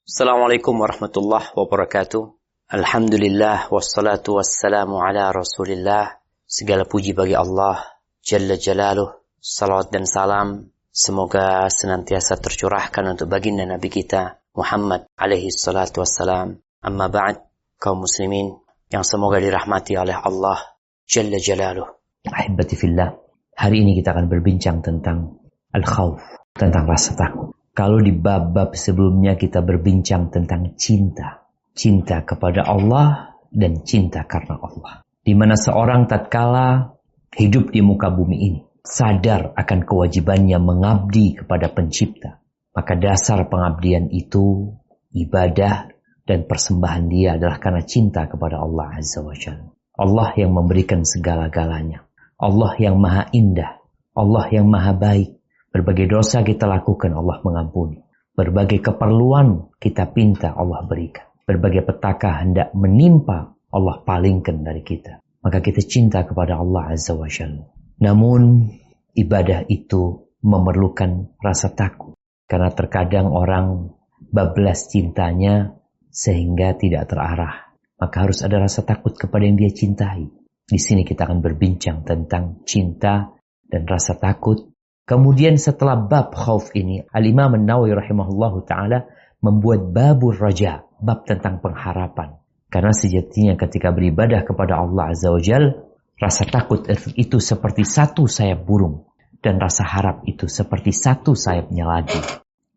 Assalamualaikum warahmatullahi wabarakatuh. Alhamdulillah wassalatu wassalamu ala Rasulillah. Segala puji bagi Allah Jalla Jalaluh. Salawat dan salam semoga senantiasa tercurahkan untuk baginda Nabi kita Muhammad alaihi salatu wassalam. Amma ba'd, kaum muslimin yang semoga dirahmati oleh Allah Jalla Jalaluh. Ahibati fillah, hari ini kita akan berbincang tentang al-khawf, tentang rasa takut. Kalau di bab-bab sebelumnya kita berbincang tentang cinta. Cinta kepada Allah dan cinta karena Allah. Di mana seorang tatkala hidup di muka bumi ini, sadar akan kewajibannya mengabdi kepada pencipta. Maka dasar pengabdian itu, ibadah dan persembahan dia adalah karena cinta kepada Allah Azza wa Jalla. Allah yang memberikan segala-galanya. Allah yang maha indah. Allah yang maha baik. Berbagai dosa kita lakukan, Allah mengampuni. Berbagai keperluan kita pinta, Allah berikan. Berbagai petaka hendak menimpa, Allah palingkan dari kita. Maka kita cinta kepada Allah Azza wa Jalla. Namun, ibadah itu memerlukan rasa takut. Karena terkadang orang bablas cintanya sehingga tidak terarah. Maka harus ada rasa takut kepada yang dia cintai. Di sini kita akan berbincang tentang cinta dan rasa takut. Kemudian setelah bab khauf ini, Al-Imam An-Nawawi rahimahullahu ta'ala membuat babur raja, bab tentang pengharapan. Karena sejatinya ketika beribadah kepada Allah Azza wa Jal, rasa takut itu seperti satu sayap burung. Dan rasa harap itu seperti satu sayapnya lagi.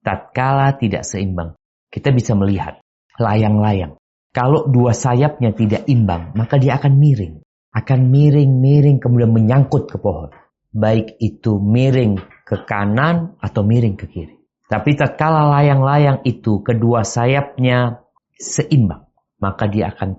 Tatkala tidak seimbang, kita bisa melihat layang-layang. Kalau dua sayapnya tidak imbang, maka dia akan miring. Akan miring-miring kemudian menyangkut ke pohon. Baik itu miring ke kanan atau miring ke kiri. Tapi tatkala layang-layang itu kedua sayapnya seimbang, maka dia akan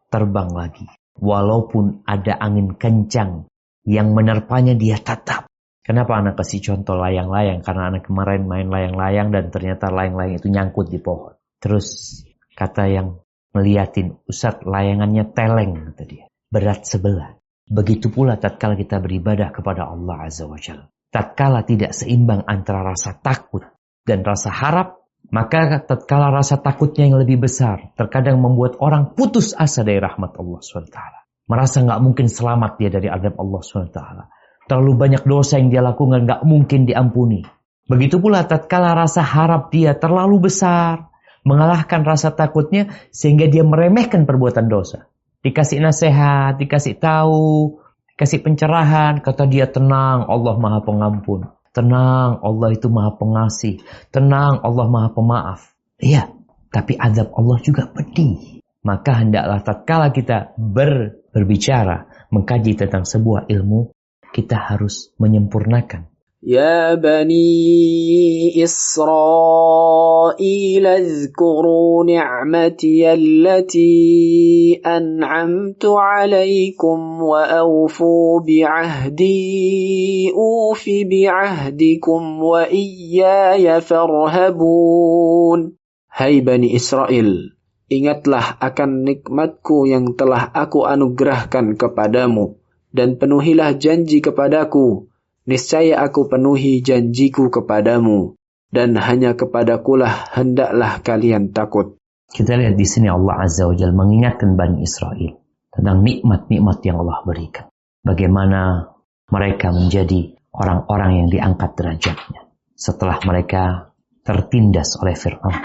terbang lagi. Walaupun ada angin kencang yang menerpanya, dia tetap. Kenapa anak kasih contoh layang-layang? Karena anak kemarin main layang-layang dan ternyata layang-layang itu nyangkut di pohon. Terus kata yang ngeliatin, Ustaz, layangannya teleng, kata dia. Berat sebelah. Begitu pula tatkala kita beribadah kepada Allah Azza wa Jalla. Tatkala tidak seimbang antara rasa takut dan rasa harap, maka tatkala rasa takutnya yang lebih besar, terkadang membuat orang putus asa dari rahmat Allah SWT. Merasa gak mungkin selamat dia dari azab Allah SWT. Terlalu banyak dosa yang dia lakukan gak mungkin diampuni. Begitu pula tatkala rasa harap dia terlalu besar, mengalahkan rasa takutnya sehingga dia meremehkan perbuatan dosa. Dikasih nasihat, dikasih tahu, dikasih pencerahan. Kata dia, tenang, Allah maha pengampun. Tenang, Allah itu maha pengasih. Tenang, Allah maha pemaaf. Iya, tapi azab Allah juga pedih. Maka hendaklah tatkala kita berbicara, mengkaji tentang sebuah ilmu, kita harus menyempurnakan. يا بني إسرائيل اذكروا نعمتي التي أنعمت عليكم وأوفوا بعهدي أوف بعهدكم وإياي فارهبون. Hai Bani Israel, ingatlah akan nikmatku yang telah aku anugerahkan kepadamu, dan penuhilah janji kepadaku. Niscaya aku penuhi janjiku kepadamu, dan hanya kepadakulah hendaklah kalian takut. Kita lihat di sini Allah Azza wa Jalla mengingatkan Bani Israel tentang nikmat-nikmat yang Allah berikan. Bagaimana mereka menjadi orang-orang yang diangkat derajatnya setelah mereka tertindas oleh Fir'aun.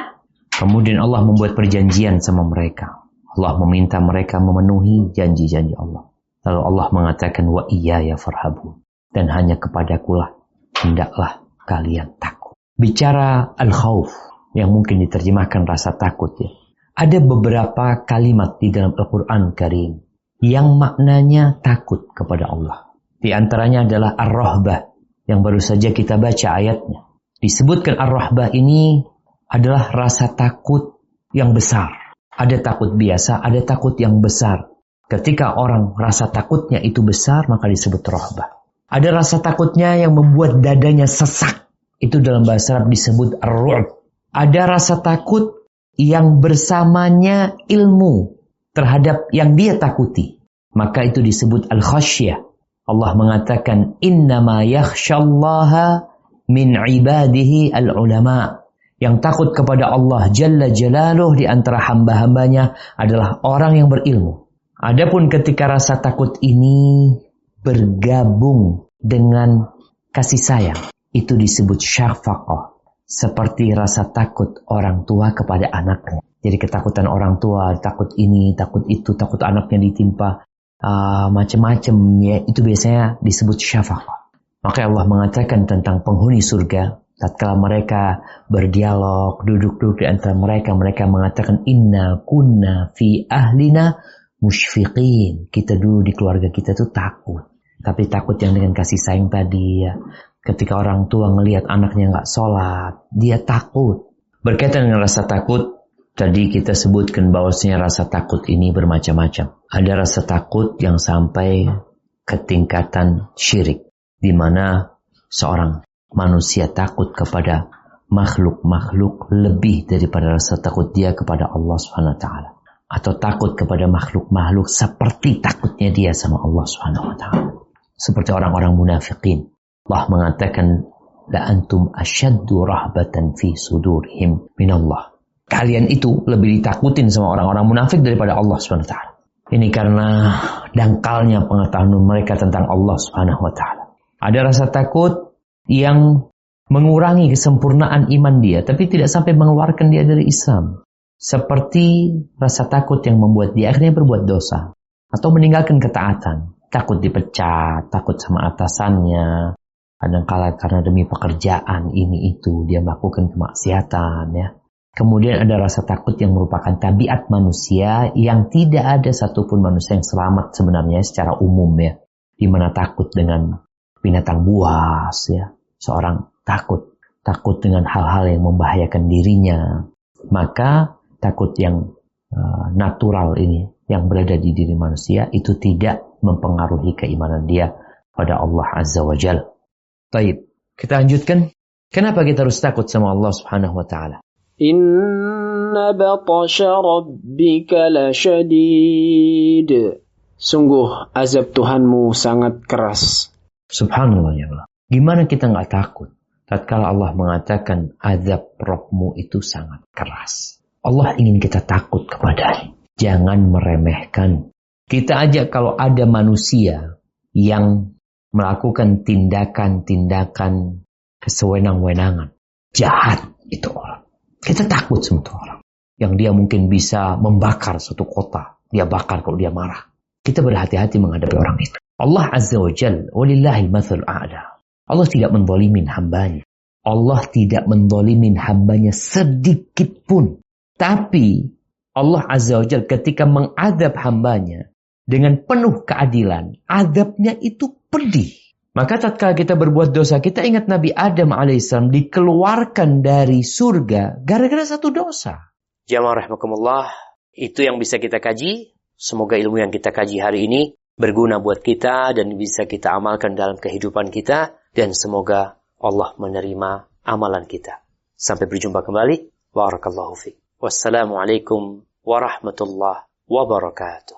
Kemudian Allah membuat perjanjian sama mereka. Allah meminta mereka memenuhi janji-janji Allah. Lalu Allah mengatakan, wa iyaya farhabun. Dan hanya kepadakulah hendaklah kalian takut. Bicara al-khawf yang mungkin diterjemahkan rasa takut ya. Ada beberapa kalimat di dalam Al-Quran Karim yang maknanya takut kepada Allah. Di antaranya adalah ar-rahbah yang baru saja kita baca ayatnya. Disebutkan ar-rahbah ini adalah rasa takut yang besar. Ada takut biasa, ada takut yang besar. Ketika orang rasa takutnya itu besar, maka disebut rahbah. Ada rasa takutnya yang membuat dadanya sesak. Itu dalam bahasa Arab disebut ar-ru'b. Ada rasa takut yang bersamanya ilmu terhadap yang dia takuti. Maka itu disebut al-khasyah. Allah mengatakan, innama yakhshallaha min ibadihi al-ulama. Yang takut kepada Allah Jalla Jalaluh di antara hamba-hambanya adalah orang yang berilmu. Adapun ketika rasa takut ini bergabung dengan kasih sayang, itu disebut syafaqah. Seperti rasa takut orang tua kepada anaknya. Jadi ketakutan orang tua, takut ini, takut itu, takut anaknya ditimpa macam-macam, ya, itu biasanya disebut syafaqah. Maka Allah mengatakan tentang penghuni surga, tatkala mereka berdialog, duduk-duduk di antara mereka, mereka mengatakan inna kunna fi ahlina musyfiqin. Kita dulu di keluarga kita tuh takut. Tapi takut yang dengan kasih sayang tadi, ya. Ketika orang tua ngelihat anaknya nggak sholat, dia takut. Berkaitan dengan rasa takut, tadi kita sebutkan bahwasanya rasa takut ini bermacam-macam. Ada rasa takut yang sampai ke tingkatan syirik, di mana seorang manusia takut kepada makhluk-makhluk lebih daripada rasa takut dia kepada Allah Subhanahu wa taala. Atau takut kepada makhluk-makhluk seperti takutnya dia sama Allah Subhanahu wa taala. Seperti orang-orang munafikin. Allah mengatakan, la antum asyaddu rahbatan fi sudurihim minallah. Kalian itu lebih ditakutin sama orang-orang munafik daripada Allah Subhanahu wa taala. Ini karena dangkalnya pengetahuan mereka tentang Allah Subhanahu wa taala. Ada rasa takut yang mengurangi kesempurnaan iman dia, tapi tidak sampai mengeluarkan dia dari Islam. Seperti rasa takut yang membuat dia akhirnya berbuat dosa atau meninggalkan ketaatan. Takut dipecat, takut sama atasannya. Kadang-kala karena demi pekerjaan ini itu dia melakukan kemaksiatan, ya. Kemudian ada rasa takut yang merupakan tabiat manusia yang tidak ada satupun manusia yang selamat sebenarnya secara umum, ya. Di mana takut dengan binatang buas, ya. Seorang takut dengan hal-hal yang membahayakan dirinya. Maka takut yang natural ini yang berada di diri manusia itu tidak mempengaruhi keimanan dia pada Allah Azza wa Jalla. Baik, kita lanjutkan. Kenapa kita harus takut sama Allah Subhanahu wa taala? Inna batasha rabbika lasyadid. Sungguh azab Tuhanmu sangat keras. Subhanallah, ya Allah. Gimana kita nggak takut tatkala Allah mengatakan azab Rabbmu itu sangat keras? Allah ingin kita takut kepadanya. Jangan meremehkan. Kita aja kalau ada manusia yang melakukan tindakan-tindakan kesewenang-wenangan, jahat itu orang. Kita takut sama itu orang. Yang dia mungkin bisa membakar suatu kota. Dia bakar kalau dia marah. Kita berhati-hati menghadapi orang itu. Allah Azza wa Jalla, walillahil mathalul a'la. Allah tidak menzalimin hambanya. Allah tidak menzalimin hambanya sedikit pun. Tapi Allah Azza wa Jalla ketika mengadab hambanya dengan penuh keadilan, adabnya itu pedih. Maka tatkala kita berbuat dosa, kita ingat Nabi Adam alaihissalam dikeluarkan dari surga gara-gara satu dosa. Jamaah rahimakumullah, itu yang bisa kita kaji. Semoga ilmu yang kita kaji hari ini berguna buat kita dan bisa kita amalkan dalam kehidupan kita. Dan semoga Allah menerima amalan kita. Sampai berjumpa kembali. Barakallahu fiik. Wassalamualaikum warahmatullahi wabarakatuh.